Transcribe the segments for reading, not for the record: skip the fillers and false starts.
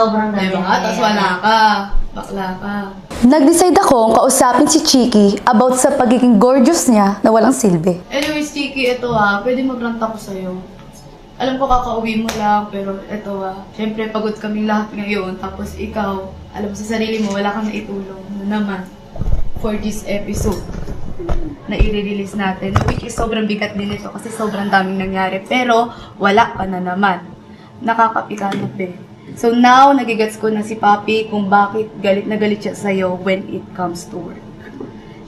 sobrang ganda. Diba? Tapos wala ka. Bakla ka. Nag-decide akong kausapin si Chiki about sa pagiging gorgeous niya na walang silbi. Anyways, Chiki, ito ha. Pwede mag-rant ako sa'yo. Alam ko kakauwi mo lang, pero ito ha. Siyempre, pagod kaming lahat ngayon. Tapos ikaw, alam mo sa sarili mo, wala kang naitulong na naman for this episode na i-release natin. Which is sobrang bigat din ito kasi sobrang daming nangyari. Pero, wala ka na naman. Nakakapikanap eh. So now, nagigets ko na si Papi kung bakit galit na galit siya sa'yo when it comes to work.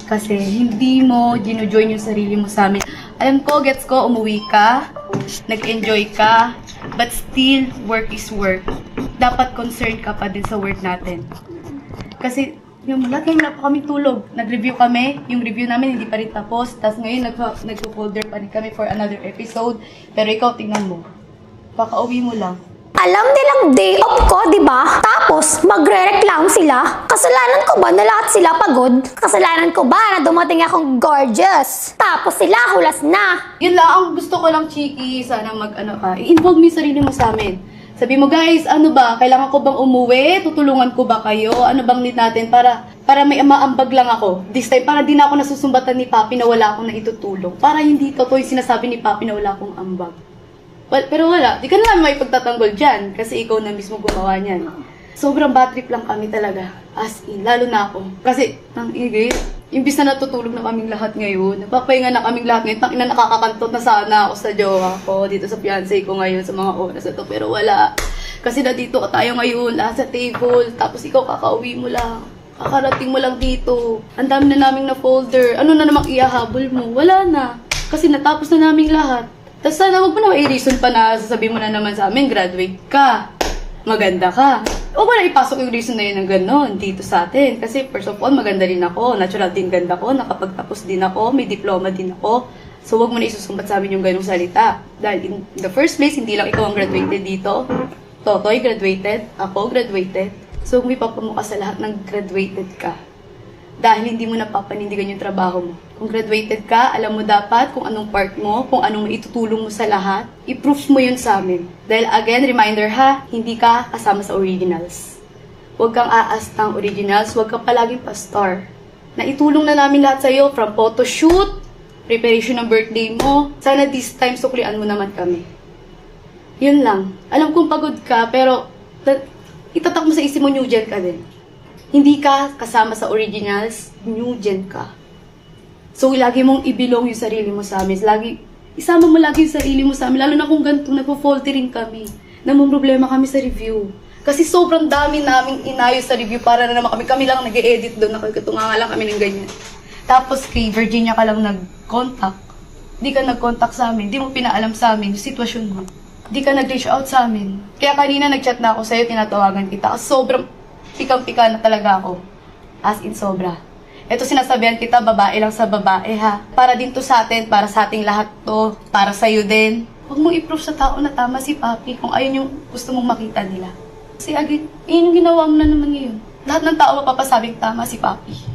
Kasi hindi mo gino-join yung sarili mo sa amin. Alam ko, gets ko, umuwi ka, nag-enjoy ka, but still, work is work. Dapat concerned ka pa din sa work natin. Kasi, yung lahat ngayon wala pa kami tulog. Nag-review kami, yung review namin hindi pa rin tapos. Tapos ngayon, nag-folder pa rin kami for another episode. Pero ikaw, tingnan mo. Kakauwi mo lang. Alam nilang day off ko, di ba? Tapos, magre-reklamo sila. Kasalanan ko ba na lahat sila pagod? Kasalanan ko ba na dumating akong gorgeous? Tapos sila hulas na. Yun lang, ang gusto ko lang, Chiki, sana i-involve mo yung sarili mo sa amin. Sabi mo, guys, ano ba? Kailangan ko bang umuwi? Tutulungan ko ba kayo? Ano bang need natin para may maambag lang ako? This time, para di na ako nasusumbatan ni Papi na wala akong naitutulong. Para hindi totoo yung sinasabi ni Papi na wala akong ambag. Well, pero wala, di ka na namin may pagtatanggol dyan kasi ikaw na mismo gumawa niyan. Sobrang bad trip lang kami talaga. As in, lalo na ako. Kasi, imbis na natutulog na kaming lahat ngayon, nagpapahinga na kaming lahat ngayon, tangina nakakakantot na sana ako sa jowa ko, dito sa fiancé ko ngayon sa mga oras na to, pero wala. Kasi na dito tayo ngayon, lahat sa table, tapos ikaw kakauwi mo lang. Kakarating mo lang dito. Ang dami na naming na-folder. Ano na namang ihahabol mo? Wala na. Kasi natapos na naming lahat. Tapos sana wag mo na i-reason pa na sasabihin mo na naman sa amin, graduate ka, maganda ka. Huwag mo na ipasok yung reason na yun ng gano'n dito sa atin. Kasi first of all, maganda rin ako, natural din ganda ko, nakapagtapos din ako, may diploma din ako. So wag mo na isusumbat sa amin yung ganong salita. Dahil in the first place, hindi lang ikaw ang graduated dito. Totoy graduated, ako graduated. So kung ipapamukha sa lahat ng graduated ka, dahil hindi mo napapanindigan yung trabaho mo. Kung graduated ka, alam mo dapat kung anong part mo, kung anong maitutulong mo sa lahat, i-proof mo yun sa amin. Dahil again, reminder ha, hindi ka kasama sa originals. Huwag kang aastang originals, huwag kang palaging pa-star. Naitulong na namin lahat sa'yo, from photoshoot, preparation ng birthday mo, sana this time suklian mo naman kami. Yun lang. Alam kong pagod ka, pero itatak mo sa isip mo, new gen ka din. Hindi ka kasama sa originals, new gen ka. So, lagi mong ibilong yung sarili mo sa amin. Isama mo lagi yung sarili mo sa amin. Lalo na kung ganito, nagpo-faltering kami. Namang problema kami sa review. Kasi sobrang dami naming inayos sa review para na naman kami lang nag-e-edit doon. Nakagkatunga lang kami ng ganyan. Tapos kay Virginia ka lang nag-contact. Di ka nag-contact sa amin. Di mo pinaalam sa amin yung sitwasyon mo. Di ka nag-reach out sa amin. Kaya kanina nag-chat na ako sa'yo, tinatawagan kita. Sobrang pikang-pika na talaga ako. As in sobra. Ito sinasabihan kita, babae lang sa babae ha. Para din to sa atin, para sa ating lahat to. Para sa'yo din. Huwag mong i-prove sa tao na tama si Papi kung ayun yung gusto mong makita nila. Kasi again, yun yung ginawa mo na naman ngayon. Lahat ng tao mapapasabing tama si Papi.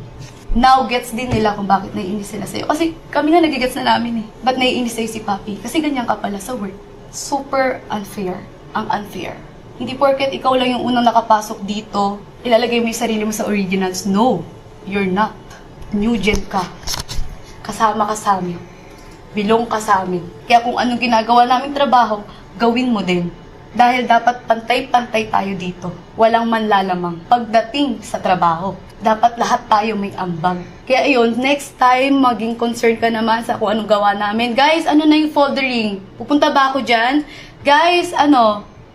Now, gets din nila kung bakit naiinis sila sa'yo. Kasi kami nga nagigets na namin eh. Ba't naiinis sa'yo si Papi? Kasi ganyan ka pala sa work. Super unfair. Ang unfair. Hindi porket ikaw lang yung unang nakapasok dito, ilalagay mo yung sarili mo sa originals. No, you're not. New gen ka. Kasama ka sa amin. Bilong ka sa amin. Kaya kung anong ginagawa naming trabaho, gawin mo din. Dahil dapat pantay-pantay tayo dito. Walang manlalamang. Pagdating sa trabaho, dapat lahat tayo may ambag. Kaya ayun, next time, maging concerned ka naman sa kung anong gawa namin. Guys, ano na yung foldering? Pupunta ba ako dyan? Guys,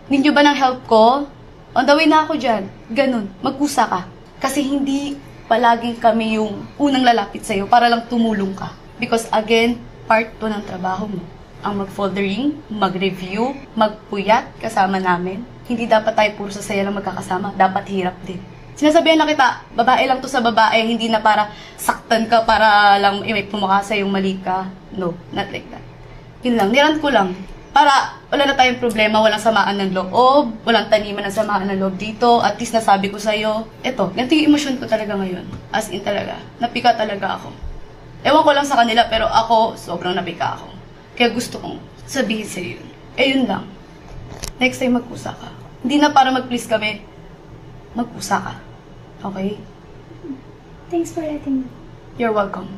need nyo ba ng help ko? On the way na ako dyan. Ganun, magkusa ka. Kasi hindi palaging kami yung unang lalapit sa'yo para lang tumulong ka. Because again, part 2 ng trabaho mo. Ang mag-foldering, mag-review, magpuyat kasama namin. Hindi dapat tayo puro sa saya lang magkakasama. Dapat hirap din. Sinasabihan lang kita, babae lang to sa babae, hindi na para saktan ka para lang may pumukha sa'yong mali ka. No, not like that. Yun lang, nirant ko lang. Para wala na tayong problema, walang samaan ng loob, walang taniman ng samaan ng loob dito. At least nasabi ko sa'yo, eto, ganito yung emosyon ko talaga ngayon. As in talaga, napika talaga ako. Ewan ko lang sa kanila, pero ako, sobrang napika ako. Kaya gusto kong sabihin sa'yo yun. Eh yun lang. Next time magkusa ka. Hindi na para mag-please kami, mag-usa ka. Okay? Thanks for letting me. You're welcome.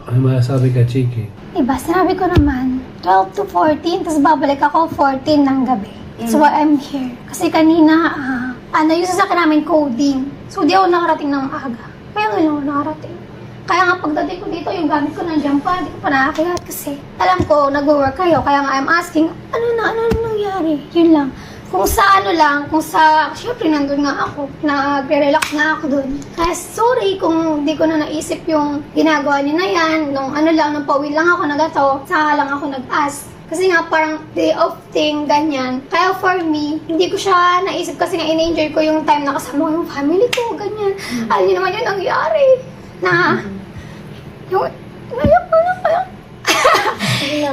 Ano masasabi ka, Chiki? Diba, sinabi ko naman, 12 to 14, tapos babalik ako 14 ng gabi. That's why I'm here. Kasi kanina, yung sasakyan namin coding. So, di ako nakarating ng maaga. Kaya ngayon ako nakarating. Kaya nga pagdating ko dito, yung gamit ko nandiyan pa, di ko pa nakakayat kasi alam ko, nag-work kayo. Kaya nga I'm asking, ano nangyari? Yun lang. Kung sa, syempre nandun nga ako, nagre-relax na ako dun. Kaya sorry kung di ko na naisip yung ginagawa niyo na yan, nung pauwi lang ako na gato, saka lang ako nag-ask. Kasi nga parang day off thing, ganyan. Kaya for me, hindi ko siya naisip kasi nga in-enjoy ko yung time na kasama ko yung family ko, ganyan. Alam niyo naman yun nangyari. Na, ngayon.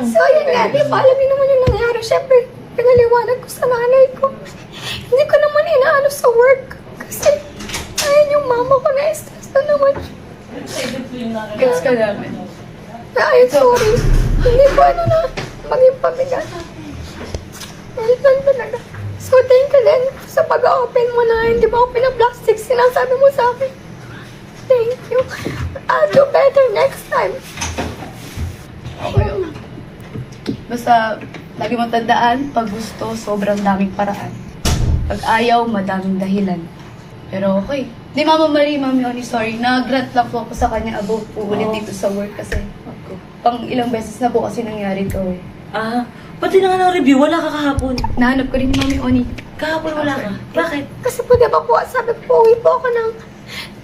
So yun nga, di ba, alam niyo naman yung nangyari. Syempre, pinaliwanag ko sa nanay ko. Hindi ko naman inaano sa work. Kasi, ayun yung mama ko na-stress na naman. Gets ka namin. Ayun, sorry. Hindi ko maging pabigat. Ayun lang talaga. So, thank you din sa pag-open mo na hindi ba ako pinaplastic sinasabi mo sa akin. Thank you. I'll do better next time. Okay. Basta, lagi mong tandaan, pag gusto, sobrang daming paraan. Pag ayaw, madaming dahilan. Pero okay. Di Mama Marie, Mami Oni, sorry. Nag-grant lang po ako sa kanya about po ulit dito sa work kasi pang ilang beses na po kasi nangyari to eh. Pati na nga ng review, wala ka kahapon. Nahanap ko rin ni Mami Oni. Kahapon wala ka. Bakit? Kasi po, di ba po, sabi po, uwi po ako ng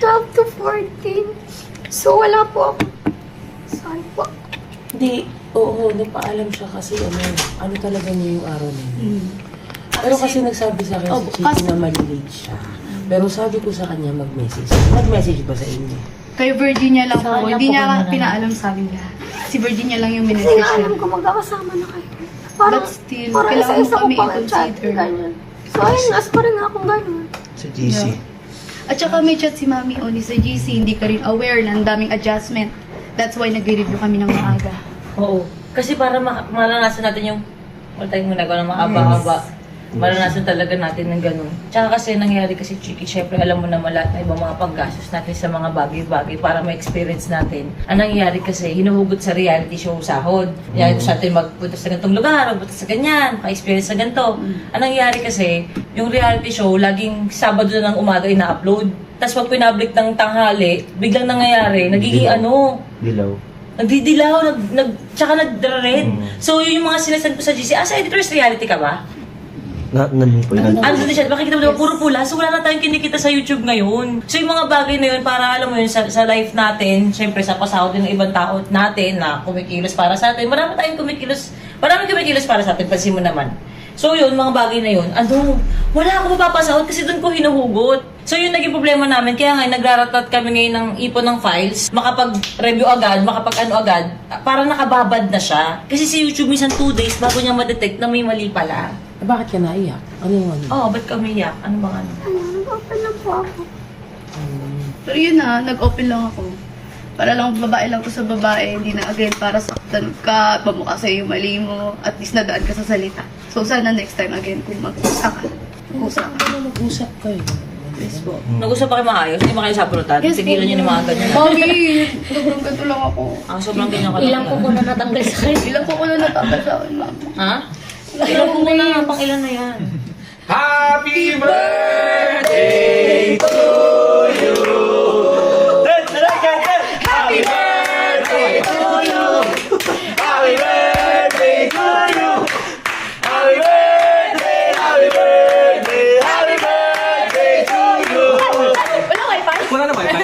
12 to 14. So, wala po ako. Sorry po. Hindi, oo, napaalam siya kasi ano talaga niya yung araw na yun. Pero kasi nagsabi sa akin Oh, si Chiki na malilate siya. Pero sabi ko sa kanya mag-message. Nag-message ba sa inyo? Kay Virginia lang po. Saan lang Hindi po niya kayo pinaalam sa amin lahat. Si Virginia lang yung Hindi minessage nga alam niya. ko magkakasama na kayo. Parang, But still, parang kailangan isa-isa ko kami pang chat. i-consider. Ganyan. So, ayun, as pa rin akong ganun. Sa GC. At saka may chat si Mami Oni sa GC. Hindi ka rin aware na ang daming adjustment. That's why nag-review kami ng maaga. Oo. Kasi para malanasan natin yung wala tayong ginagawa ng mahaba-haba. Malanasan talaga natin ng ganun. Tsaka kasi nangyari kasi, Chiki, syempre alam mo naman lahat na ibang mga paggastos natin sa mga bagay-bagay para ma-experience natin. Ang nangyari kasi, hinuhugot sa reality show sahod. Yan sa atin magpunta sa ganitong lugar, magpunta sa ganyan, ma-experience sa ganito. Ang nangyari kasi, yung reality show, laging Sabado na ng umaga ina-upload. Tapos pag pinablik ng tanghali, biglang nangyayari, nagiging Dilaw. nagdidilaw, tsaka nag-red. So, yun yung mga sinasend ko sa GC. Sa editor's reality ka ba? Nandun po yun. Ano din siya, makikita mo diba, puro pula. So, wala na tayong kinikita sa YouTube ngayon. So, yung mga bagay na yun, para alam mo yun, sa life natin, syempre sa pasahod din ng ibang tao natin na kumikilos para sa atin. Marami kumikilos para sa atin, pansin mo naman. So, yun, mga bagay na yun, wala ako mapapasahod kasi doon ko hinuhugot. So, yun naging problema namin. Kaya nga, nagraratat kami ngayon ng ipon ng files, makapag-review agad, agad, para nakababad na siya. Kasi si YouTube minsan 2 days bago niya ma-detect na may mali pala. Bakit ka naiyak? Ano yung ano? Oo, ba't ka umiyak? Ano bang ano? Nag-open lang po ako. Pero yun nag-open lang ako. Para lang babae lang ko sa babae, hindi na again para saktan ka, pamukha sa'yo yung mali mo, at least nadaan ka sa salita. So sana next time again, kung mag-usap ka, mag-usap ka. Mag-usap kayo. Yes po. Nag-usap pa kayo maayos? Hindi ba kayo sapunutan? Yes, Tigilan niyo ni mga ganyan. Mami, sobrang ganito lang ako. Sobrang ganyan ka Ilang ko na natanggal sa kayo. Ilang ko na natapos sa akin, ma'am. Ha? Ilan po na? Pang ilan na yan? Happy birthday to you! Happy birthday to you! Happy birthday to you! Happy birthday, happy birthday, happy birthday to you! Wala na wifi?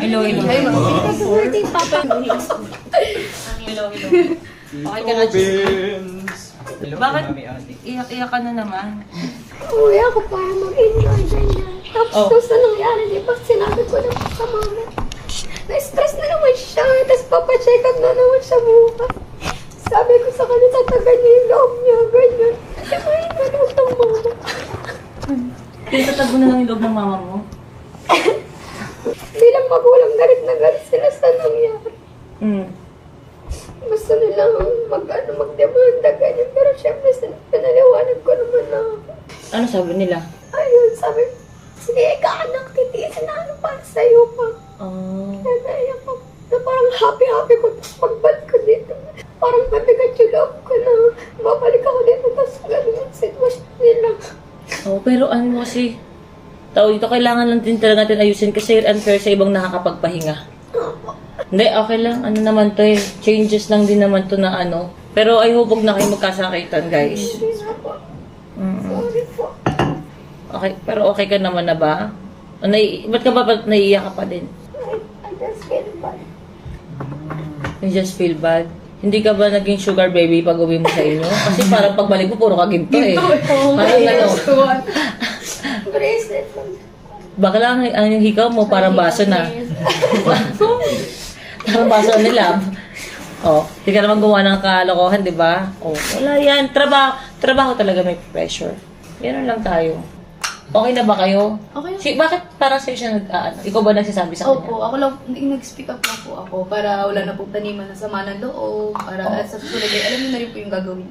Hello, hello. Happy birthday, Papa. Hello, hello. Okay ka na, Bakit? Iyak-iyak ka na naman. Uwi ako para mag-enjoy ganyan. Tapos na nangyari, di ba sinabi ko na sa mama. Na-stress na naman siya, tapos papacheck up na naman siya bukas. Sabi ko sa kanya, tatagal niya yung loob niya, ganyan. Kasi may ganun ng mama. Pinatatago na lang yung loob ng mama mo? Bilang magulang, galit na galit sila sa nangyari. Gusto nilang magdemanda, ganyan. Pero syempre, pinaliwanag ko naman na Ano sabi nila? Ayun, sabi, sige ka anak, titiisin na ano para sa'yo pa. Kaya naiyak ako. Na parang happy-happy ko. Tapos pagbalik ko dito, parang mabigat yung loob ko na babalik ako dito. Tapos ganun yung sitwasyon nila. Oh, pero ano kasi, tao dito, kailangan lang din talaga natin ayusin kasi unfair sa ibang nakakapagpahinga. Hindi, okay lang. Ano naman to eh. Changes lang din naman to na ano. Pero I hope huwag na kayo magkasakitan, guys. Sorry po. Okay, pero okay ka naman na ba? Ba't ka ba naiiyak ka pa din? I just feel bad. You just feel bad? Hindi ka ba naging sugar baby pag uwi mo sa inyo? Kasi parang pagbalik mo, puro ka ginto eh. Parang ano, Bracelet lang. baka lang yung hikaw mo, parang baso na. Parang baso nila. Oh, hindi ka naman gumawa ng kalokohan, di ba? Oh, wala yan. Trabaho talaga may pressure. Yan lang tayo. Okay na ba kayo? Okay. Bakit parang sa'yo siya ikaw ba nagsasabi sa kanya? Opo, ako lang, nag-speak up lang po ako para wala na pong taniman na sama ng loob, para at sa susunod ay alam niyo na rin po yung gagawin.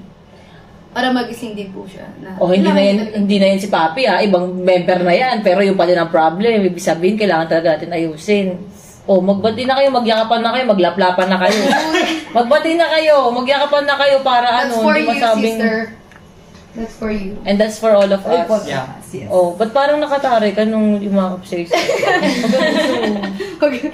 Para magising din po siya. Na, Oh, hindi kailangan na yan si Papi ibang member na yan, pero yung pa din ang problem. Ibig sabihin, kailangan talaga natin ayusin. Oh, magbati na kayo, magyakapan na kayo, maglaplapan na kayo. Magbati na kayo, magyakapan na kayo para That's ano, for hindi you, masabing... sister. That's for you. And that's for all of us. Yeah. Oh, ba't parang nakatari ka nung yumakap sa isa? Okay.